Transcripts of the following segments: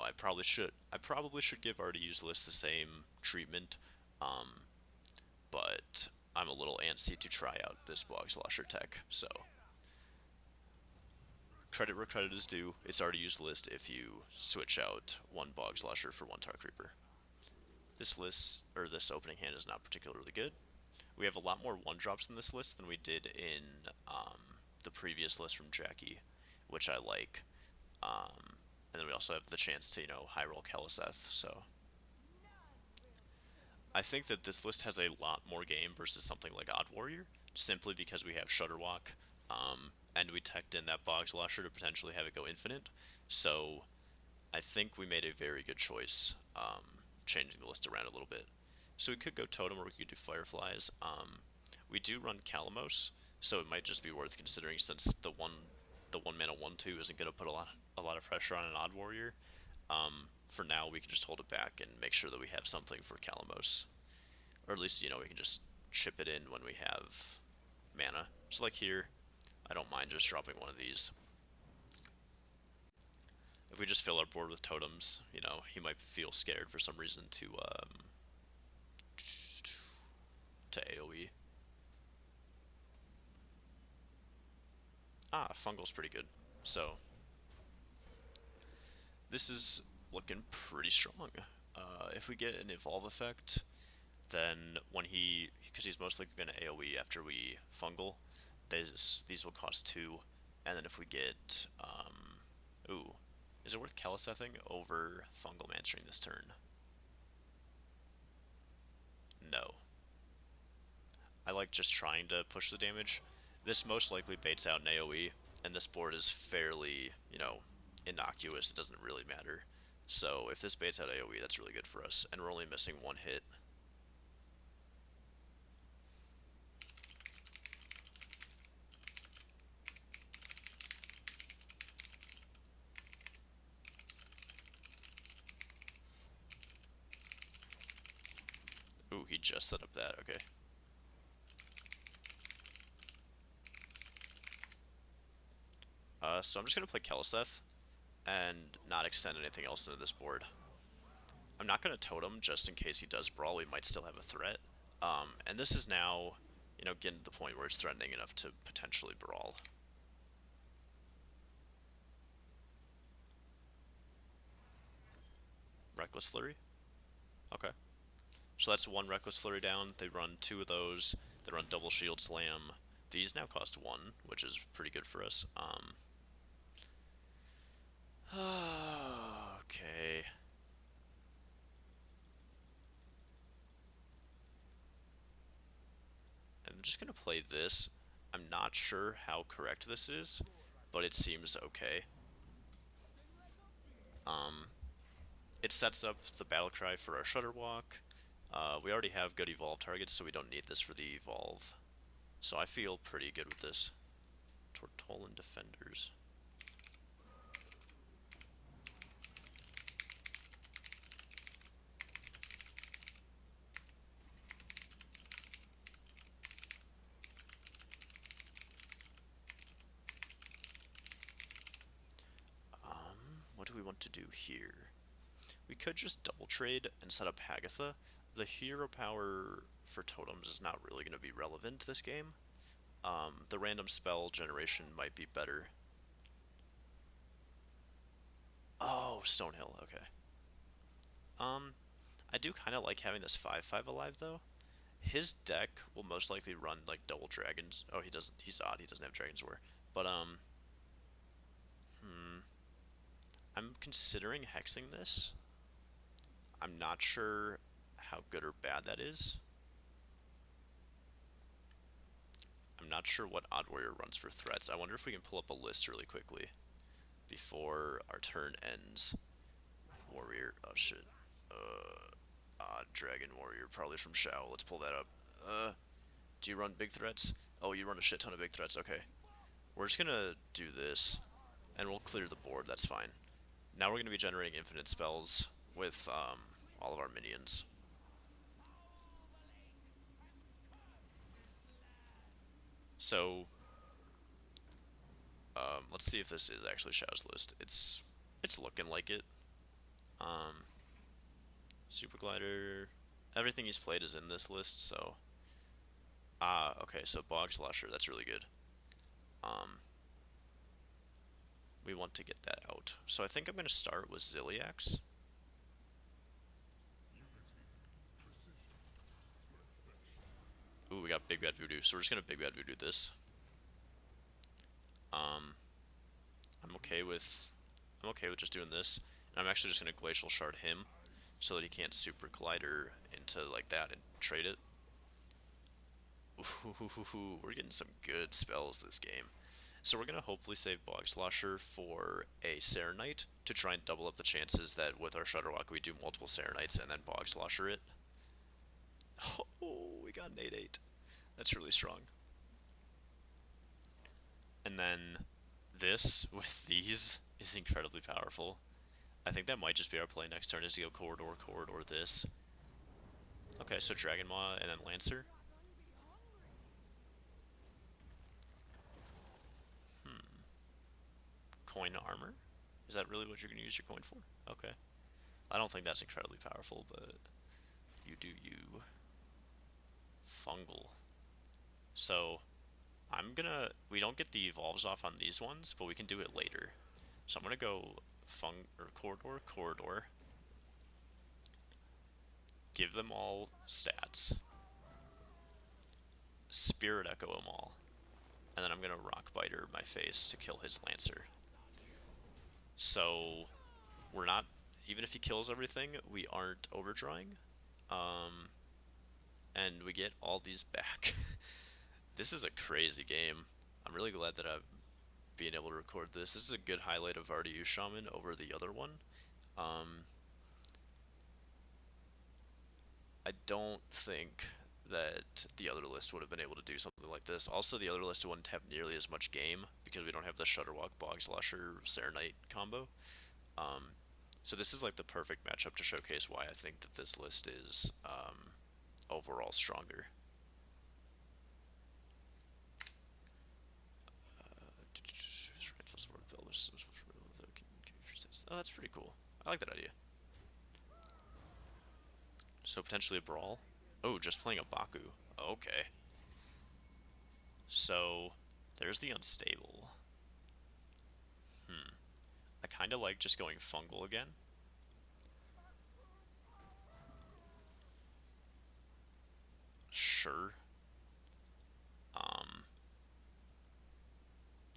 I probably should give RDU's list the same treatment, but I'm a little antsy to try out this Bog Slosher tech, so credit where credit is due. It's RDU's list if you switch out one Bog Slosher for one Tar Creeper. This list, or this opening hand, is not particularly good. We have a lot more one-drops in this list than we did in the previous list from Jackie, which I like. And then we also have the chance to, high roll Kaliseth, so I think that this list has a lot more game versus something like Odd Warrior, simply because we have Shutterwalk, and we teched in that Bog Slosher to potentially have it go infinite, so I think we made a very good choice, changing the list around a little bit. So we could go Totem or we could do Fireflies. We do run Kalamos, so it might just be worth considering since the one mana 1/2 isn't going to put a lot of pressure on an Odd Warrior. For now, we can just hold it back and make sure that we have something for Kalamos, or at least we can just chip it in when we have mana. So like here, I don't mind just dropping one of these. If we just fill our board with totems, he might feel scared for some reason to AoE. Fungal's pretty good. So this is looking pretty strong. If we get an Evolve effect, then when because he's most likely going to AoE after we Fungal, these will cost 2, and then if we get, is it worth Kalisething over Fungal Mastering this turn? No. I like just trying to push the damage. This most likely baits out an AoE, and this board is fairly, innocuous. It doesn't really matter. So if this baits out AoE, that's really good for us, and we're only missing one hit. Ooh, he just set up that, okay. So I'm just going to play Kaliseth and not extend anything else into this board. I'm not going to Totem just in case he does Brawl. We might still have a threat. And this is now, getting to the point where it's threatening enough to potentially Brawl. Reckless Flurry? Okay. So that's one Reckless Flurry down. They run 2 of those. They run double Shield Slam. These now cost 1, which is pretty good for us. Okay. I'm just going to play this. I'm not sure how correct this is, but it seems okay. It sets up the battle cry for our Shutterwalk. We already have good Evolve targets, so we don't need this for the Evolve. So I feel pretty good with this. Tortolan Defenders. What do we want to do here? We could just double trade and set up Hagatha. The hero power for totems is not really going to be relevant this game. The random spell generation might be better. Oh, Stonehill, okay. I do kind of like having this 5/5 alive, though. His deck will most likely run, like, double dragons. Oh, he doesn't, he's odd, he doesn't have Dragon's War. But, I'm considering hexing this. I'm not sure how good or bad that is. I'm not sure what Odd Warrior runs for threats. I wonder if we can pull up a list really quickly before our turn ends. Warrior, oh shit. Dragon Warrior, probably from Shao. Let's pull that up. Do you run big threats? Oh, you run a shit ton of big threats, okay. We're just gonna do this, and we'll clear the board, that's fine. Now we're gonna be generating infinite spells with, all of our minions. So, let's see if this is actually Shao's list. It's looking like it. Super Glider. Everything he's played is in this list, so. Okay, so Bog Slasher, that's really good. We want to get that out. So I think I'm going to start with Ziliax. Ooh, we got Big Bad Voodoo, so we're just going to Big Bad Voodoo this. I'm okay with just doing this. And I'm actually just going to Glacial Shard him so that he can't Super Glider into like that and trade it. Ooh, we're getting some good spells this game. So we're going to hopefully save Bog Slosher for a Serenite to try and double up the chances that with our Shutterwalk we do multiple Serenites and then Bog Slosher it. Oh, we got an 8-8. That's really strong. And then this with these is incredibly powerful. I think that might just be our play next turn is to go Corridor, this. Okay, so Dragon Maw and then Lancer. Coin armor? Is that really what you're going to use your coin for? Okay. I don't think that's incredibly powerful, but you do you. Fungal. So, we don't get the evolves off on these ones, but we can do it later. So I'm gonna go Corridor. Give them all stats. Spirit Echo them all. And then I'm gonna Rock Biter my face to kill his Lancer. So, we're not, even if he kills everything, we aren't overdrawing. And we get all these back. This is a crazy game. I'm really glad that I've been able to record this. This is a good highlight of RDU Shaman over the other one. I don't think that the other list would have been able to do something like this. Also, the other list wouldn't have nearly as much game because we don't have the Shutterwalk, Bog Slasher, Serenite combo. So this is like the perfect matchup to showcase why I think that this list is overall stronger. Oh, that's pretty cool. I like that idea. So potentially a brawl. Oh, just playing a Baku. Okay. So there's the unstable. I kind of like just going fungal again. Sure.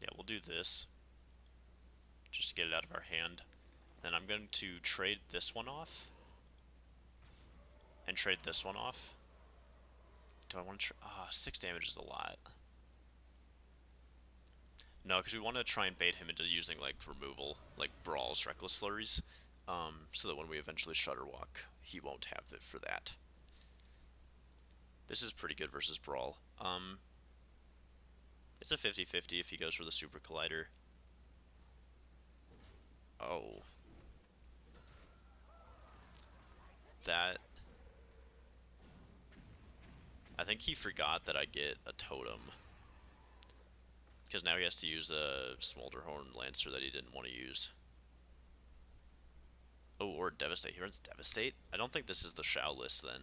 Yeah, we'll do this. Just to get it out of our hand. Then I'm going to trade this one off. And trade this one off. Do I want to 6 damage is a lot. No, because we want to try and bait him into using, like, removal. Like, Brawls, Reckless Flurries. So that when we eventually Shutterwalk, he won't have it for that. This is pretty good versus Brawl. It's a 50-50 if he goes for the Super Collider. Oh. That... I think he forgot that I get a totem. Because now he has to use a Smolderhorn Lancer that he didn't want to use. Oh, or Devastate. He runs Devastate? I don't think this is the Shao list then.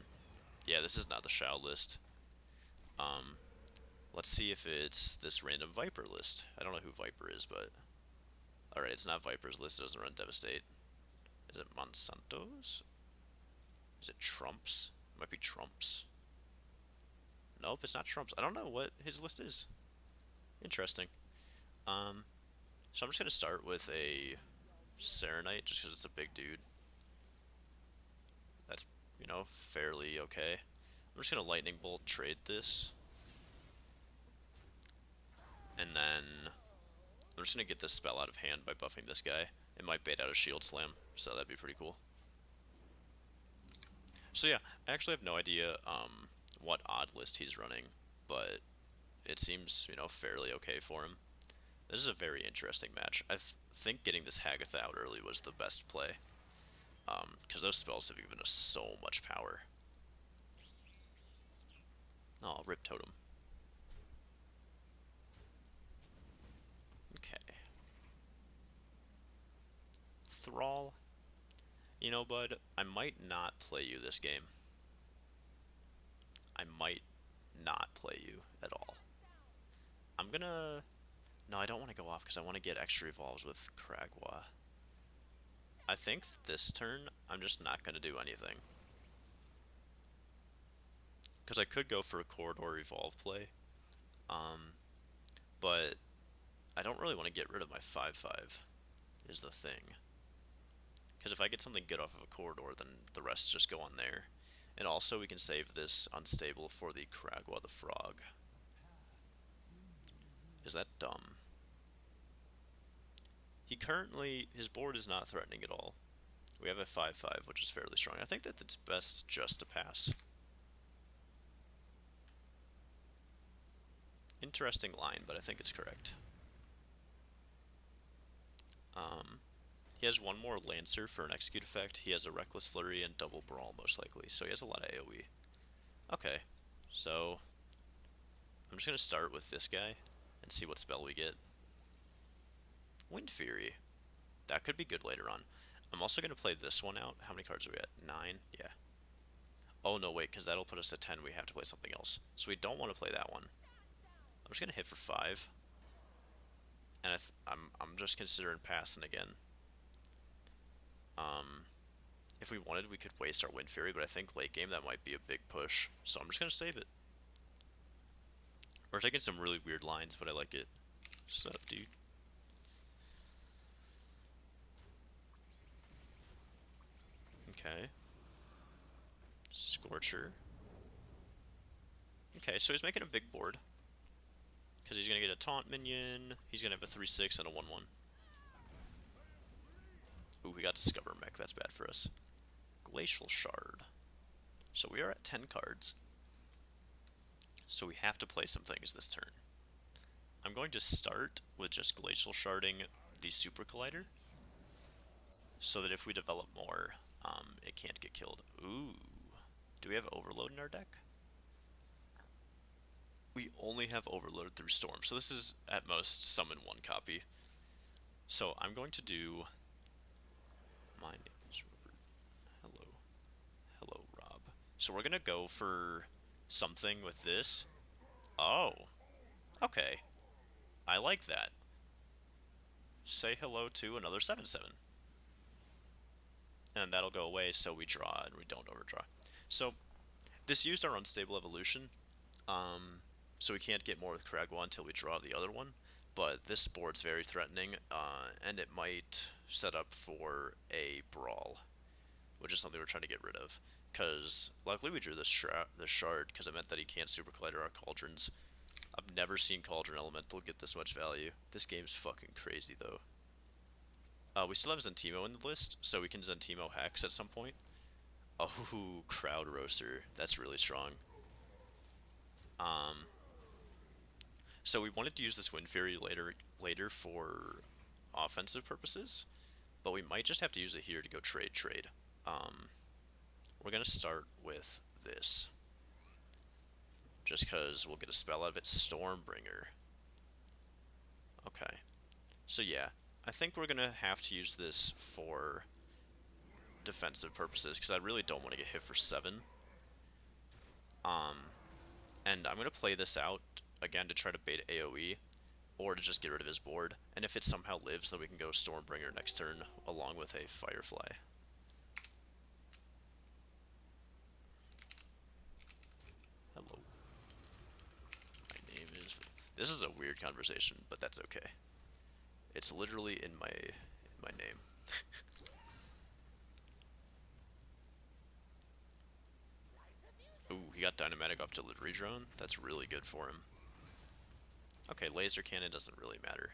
Yeah, this is not the Shao list. Let's see if it's this random Viper list. I don't know who Viper is, but... Alright, it's not Viper's list. It doesn't run Devastate. Is it Monsanto's? Is it Trump's? It might be Trump's. Nope, it's not Trump's. I don't know what his list is. Interesting. So I'm just going to start with a Serenite, just because it's a big dude. That's, you know, fairly okay. I'm just going to Lightning Bolt trade this. And then I'm just going to get this spell out of hand by buffing this guy. It might bait out a Shield Slam, so that'd be pretty cool. So yeah, I actually have no idea what odd list he's running, but it seems, you know, fairly okay for him. This is a very interesting match. I think getting this Hagatha out early was the best play, because those spells have given us so much power. Oh, Rip Totem. Okay. Thrall. You know, bud, I might not play you this game. I might not play you at all. I'm gonna... No, I don't want to go off because I want to get extra evolves with Kragwa. I think this turn, I'm just not gonna do anything. Because I could go for a corridor evolve play. But I don't really want to get rid of my 5/5, is the thing. Because if I get something good off of a corridor, then the rest just go on there. And also we can save this unstable for the Kragwa the Frog. Is that dumb? His board is not threatening at all. We have a 5/5, which is fairly strong. I think that it's best just to pass. Interesting line, but I think it's correct. He has one more Lancer for an execute effect. He has a Reckless Flurry and double Brawl, most likely. So he has a lot of AoE. Okay, so I'm just going to start with this guy and see what spell we get. Wind Fury. That could be good later on. I'm also going to play this one out. How many cards are we at? 9? Yeah. Oh, no, wait, because that'll put us at 10. We have to play something else. So we don't want to play that one. I'm just going to hit for 5. And I'm just considering passing again. If we wanted, we could waste our Wind Fury, but I think late game that might be a big push. So I'm just going to save it. We're taking some really weird lines, but I like it. What's up, dude? Okay. Scorcher. Okay, so he's making a big board. Because he's going to get a taunt minion. He's going to have a 3/6 and a 1/1. Ooh, we got Discover Mech. That's bad for us. Glacial Shard. So we are at 10 cards. So we have to play some things this turn. I'm going to start with just Glacial Sharding the Super Collider. So that if we develop more, it can't get killed. Ooh. Do we have Overload in our deck? We only have Overload through Storm. So this is, at most, summon 1 copy. So I'm going to do... My name is Robert. Hello. Hello, Rob. So we're going to go for something with this. Oh. Okay. I like that. Say hello to another 7/7. And that'll go away, so we draw and we don't overdraw. So this used our Unstable Evolution. So we can't get more with Kragwa until we draw the other one. But this board's very threatening, and it might set up for a Brawl, which is something we're trying to get rid of. Because luckily we drew this shard, because it meant that he can't Super Collider our Cauldrons. I've never seen Cauldron Elemental get this much value. This game's fucking crazy, though. We still have Zentimo in the list, so we can Zentimo Hex at some point. Oh, Crowd Roaster. That's really strong. So we wanted to use this Wind Fury later for offensive purposes, but we might just have to use it here to go trade. We're going to start with this. Just because we'll get a spell out of it. Stormbringer. Okay. So yeah, I think we're going to have to use this for defensive purposes, because I really don't want to get hit for 7. And I'm going to play this out, again, to try to bait AoE, or to just get rid of his board. And if it somehow lives, then we can go Stormbringer next turn, along with a Firefly. Hello. My name is... This is a weird conversation, but that's okay. It's literally in my name. Ooh, he got Dynamatic up Delivery Drone. That's really good for him. Okay, Laser Cannon doesn't really matter.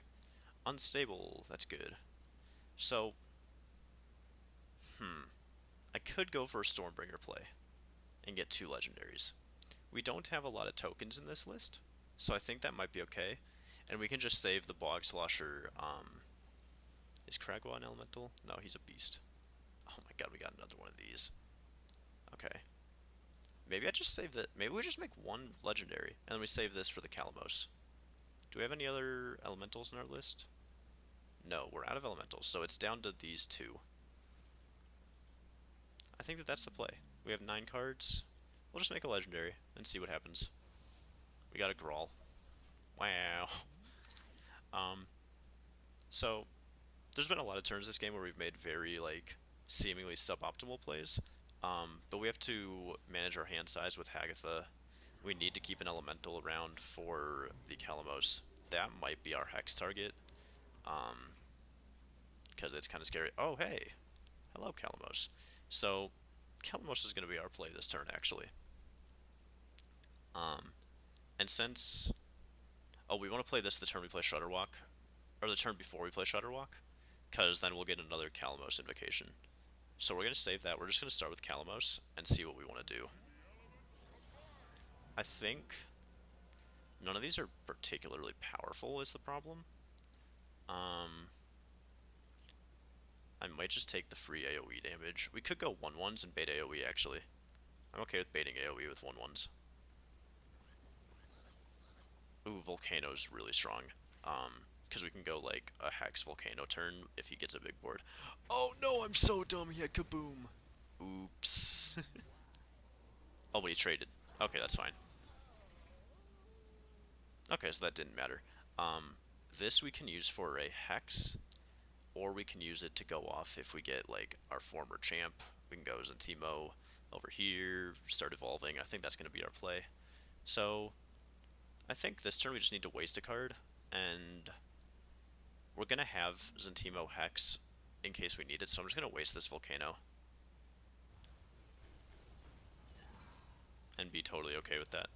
Unstable, that's good. So, I could go for a Stormbringer play and get 2 legendaries. We don't have a lot of tokens in this list, so I think that might be okay. And we can just save the Bog Slosher. Is Kragwa an elemental? No, he's a beast. Oh my god, we got another one of these. Okay. Maybe I just save that. Maybe we just make 1 legendary, and then we save this for the Calamos. Do we have any other elementals in our list? No, we're out of elementals, so it's down to these 2. I think that that's the play. We have 9 cards. We'll just make a legendary and see what happens. We got a Grawl. Wow. Um, so there's been a lot of turns this game where we've made very like seemingly suboptimal plays. But we have to manage our hand size with Hagatha. We need to keep an elemental around for the Kalamos. That might be our hex target. Because it's kind of scary. Oh, hey. Hello, Kalamos. So, Kalamos is going to be our play this turn, actually. And since... Oh, we want to play this the turn we play Shudderwalk. Or the turn before we play Shudderwalk. Because then we'll get another Kalamos invocation. So we're going to save that. We're just going to start with Kalamos and see what we want to do. I think none of these are particularly powerful is the problem. I might just take the free AoE damage. We could go 1/1s and bait AoE, actually. I'm okay with baiting AoE with 1/1s. Ooh, Volcano's really strong. Because we can go, like, a Hex Volcano turn if he gets a big board. Oh, no, I'm so dumb, he had Kaboom. Oops. Oh, but he traded. Okay, that's fine. Okay, so that didn't matter. This we can use for a Hex, or we can use it to go off if we get, like, our former champ. We can go Zentimo over here, start evolving. I think that's going to be our play. So, I think this turn we just need to waste a card, and we're going to have Zentimo Hex in case we need it, so I'm just going to waste this Volcano. And be totally okay with that.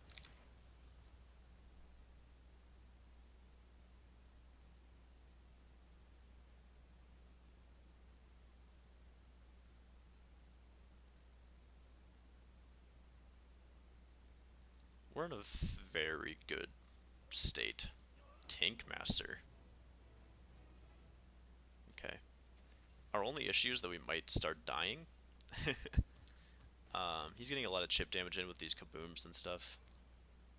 We're in a very good state. Tank Master. Okay. Our only issue is that we might start dying. He's getting a lot of chip damage in with these kabooms and stuff.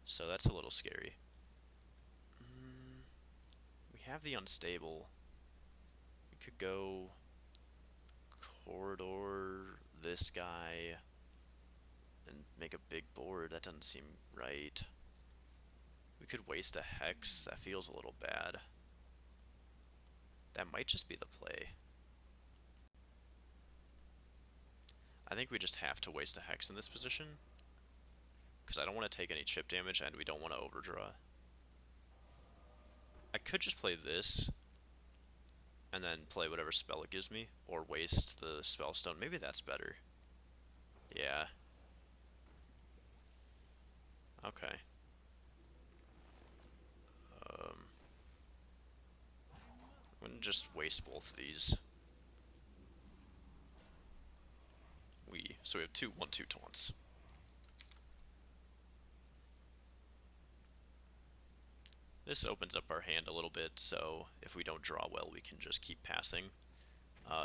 So that's a little scary. We have the unstable. We could go corridor this guy and make a big board. That doesn't seem right. We could waste a Hex. That feels a little bad. That might just be the play. I think we just have to waste a Hex in this position, because I don't want to take any chip damage and we don't want to overdraw. I could just play this and then play whatever spell it gives me, or waste the Spellstone. Maybe that's better. Yeah. Okay. I'm gonna just waste both of these. So we have 2 1/2 taunts. This opens up our hand a little bit, so if we don't draw well, we can just keep passing.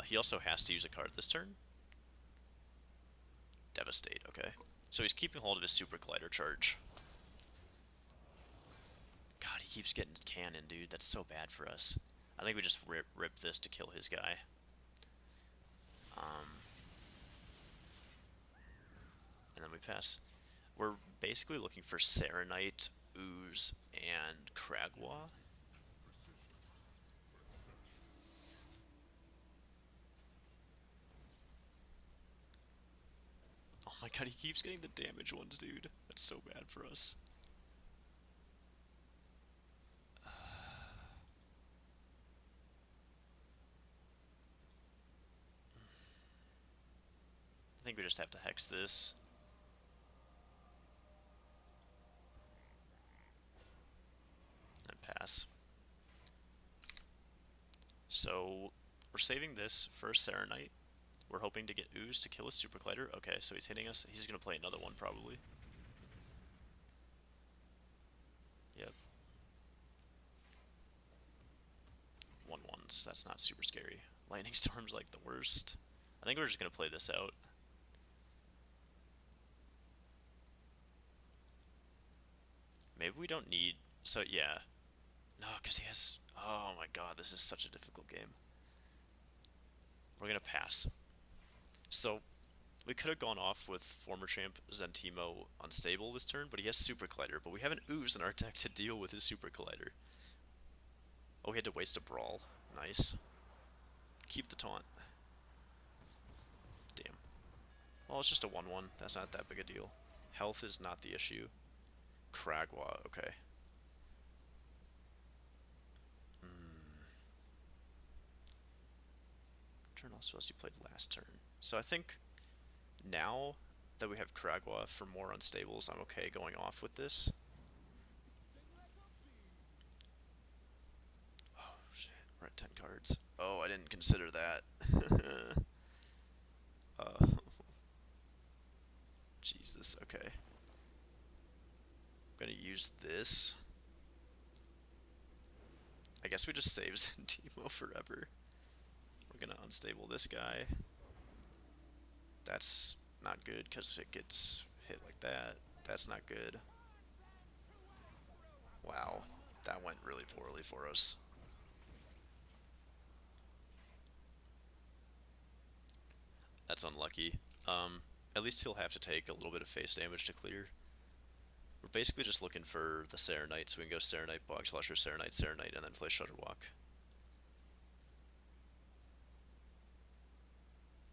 He also has to use a card this turn. Devastate, okay. So he's keeping hold of his Super Glider charge. God, he keeps getting cannon, dude. That's so bad for us. I think we just rip this to kill his guy. And then we pass. We're basically looking for Serenite, Ooze, and Kragwa. Oh my god, he keeps getting the damage ones, dude. That's so bad for us. I think we just have to Hex this. And pass. So, we're saving this for Serenite. We're hoping to get Ooze to kill his Super Glider. Okay, so he's hitting us. He's going to play another one, probably. Yep. 1/1s. That's not super scary. Lightning Storm's like the worst. I think we're just going to play this out. Maybe we don't need... So, yeah. No, because he has... Oh my god, this is such a difficult game. We're going to pass. So, We could have gone off with former champ Zentimo unstable this turn, but he has Super Collider, but we have an Ooze in our deck to deal with his Super Collider. Oh, he had to waste a Brawl. Nice. Keep the taunt. Damn. Well, it's just a 1-1. That's not that big a deal. Health is not the issue. Kragwa, okay. Turn also as you played last turn. So I think now that we have Kragwa for more unstables, I'm okay going off with this. Oh shit, we're at 10 cards. Oh, I didn't consider that. uh, Jesus, okay. I'm gonna use this. I guess we just save Zentimo forever. We're gonna unstable this guy. That's not good because it gets hit like that. That's not good. Wow, that went really poorly for us. That's unlucky. At least he'll have to take a little bit of face damage to clear. We're basically just looking for the Serenite, so we can go Serenite, Bog Slasher, Serenite, Serenite, and then play Shudderwalk.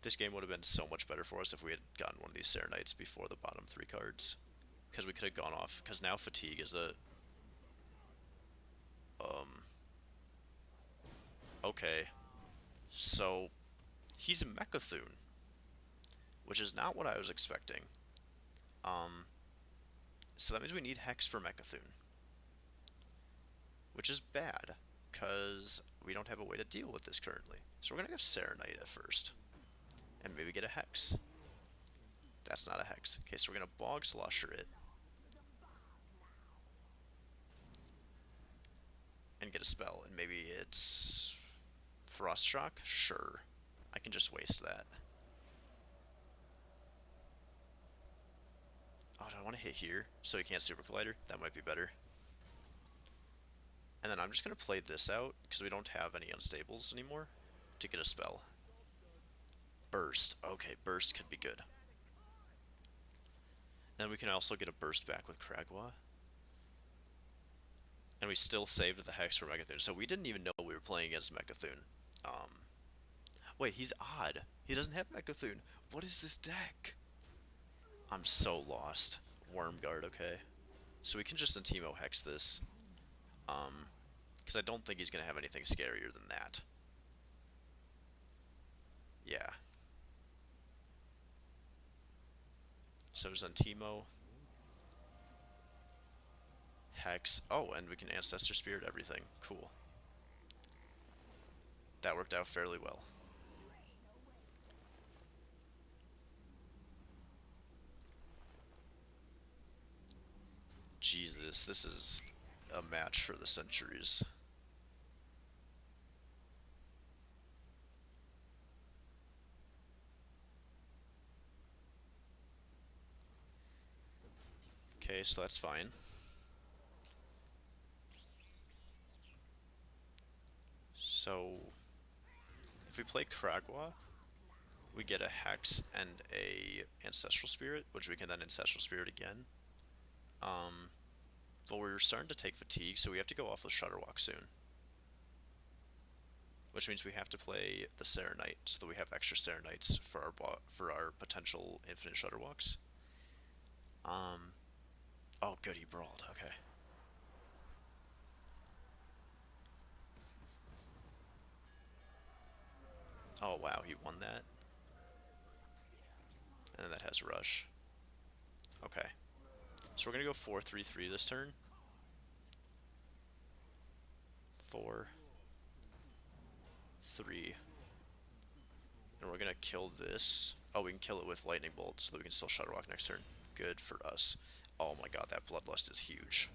This game would have been so much better for us if we had gotten one of these Serenites before the bottom 3 cards. Because we could have gone off, because now Fatigue is a... Okay. So, he's a Mechathune, which is not what I was expecting. So that means we need Hex for Mechathune, which is bad, because we don't have a way to deal with this currently. So we're going to go Serenite at first, and maybe get a Hex. That's not a Hex. Okay, so we're going to Bog Slosher it, and get a spell, and maybe it's Frost Shock? Sure. I can just waste that. Oh, do I want to hit here so he can't Super Collider? That might be better. And then I'm just going to play this out, because we don't have any unstables anymore, to get a spell. Burst. Okay, Burst could be good. Then we can also get a Burst back with Kragwa. And we still saved the Hex for Mechathune, so we didn't even know we were playing against Mechathune. Wait, he's odd. He doesn't have Mechathune. What is this deck? I'm so lost. Wormguard, okay. So we can just Zentimo Hex this. Because I don't think he's going to have anything scarier than that. Yeah. So Zentimo. Hex. Oh, and we can Ancestor Spirit everything. Cool. That worked out fairly well. Jesus, this is a match for the centuries. Okay, so that's fine. So, if we play Kragwa, we get a Hex and a Ancestral Spirit, which we can then Ancestral Spirit again. But we're starting to take fatigue, so we have to go off with Shudderwalk soon. Which means we have to play the Serenite, so that we have extra Serenites for our potential infinite Shudderwalks. Oh good, he brawled, okay. Oh wow, he won that. And then that has Rush. Okay. So we're gonna go 4-3-3 this turn. 4, 3. And we're gonna kill this. Oh, we can kill it with Lightning Bolt so that we can still Shudderwalk next turn. Good for us. Oh my god, that Bloodlust is huge.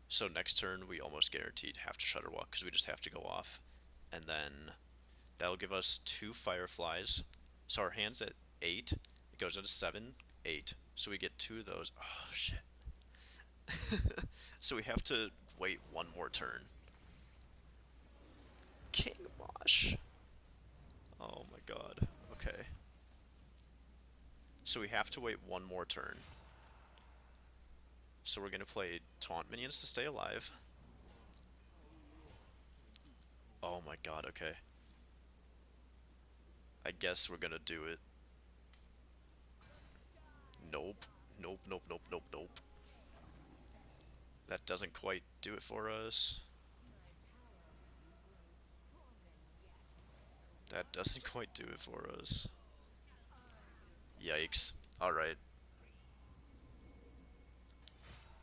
So next turn we almost guaranteed have to Shudderwalk because we just have to go off. And then that'll give us 2 Fireflies. So our hand's at 8. It goes into 7, 8. So we get 2 of those. Oh, shit. So we have to wait one more turn. King Mosh. god. Okay. So we have to wait one more turn. So we're gonna play taunt minions to stay alive. Oh my god, okay. I guess we're gonna do it. Nope. Nope, nope, nope, nope, nope. That doesn't quite do it for us. That doesn't quite do it for us. Yikes. Alright.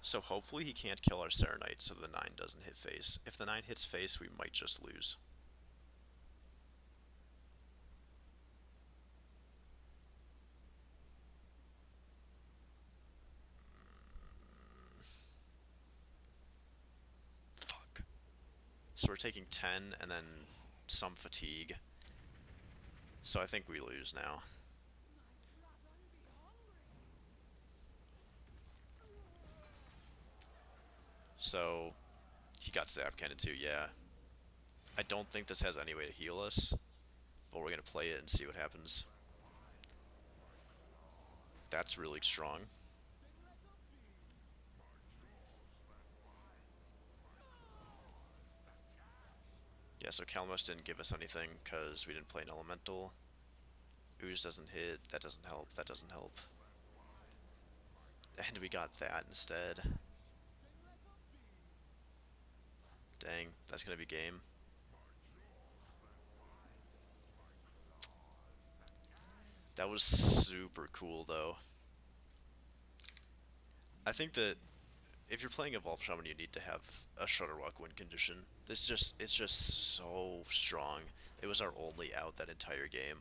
So hopefully he can't kill our Serenite so the 9 doesn't hit face. If the 9 hits face, we might just lose. Fuck. So we're taking 10 and then some fatigue. So I think we lose now. So he got Zap Cannon too, yeah. I don't think this has any way to heal us, but we're gonna play it and see what happens. That's really strong. Yeah, so Kalmos didn't give us anything because we didn't play an elemental. Ooze doesn't hit, that doesn't help, that doesn't help. And we got that instead. Dang, that's gonna be game. That was super cool though. I think that if you're playing Evolve Shaman, you need to have a Shutterwalk win condition. It's just so strong. It was our only out that entire game.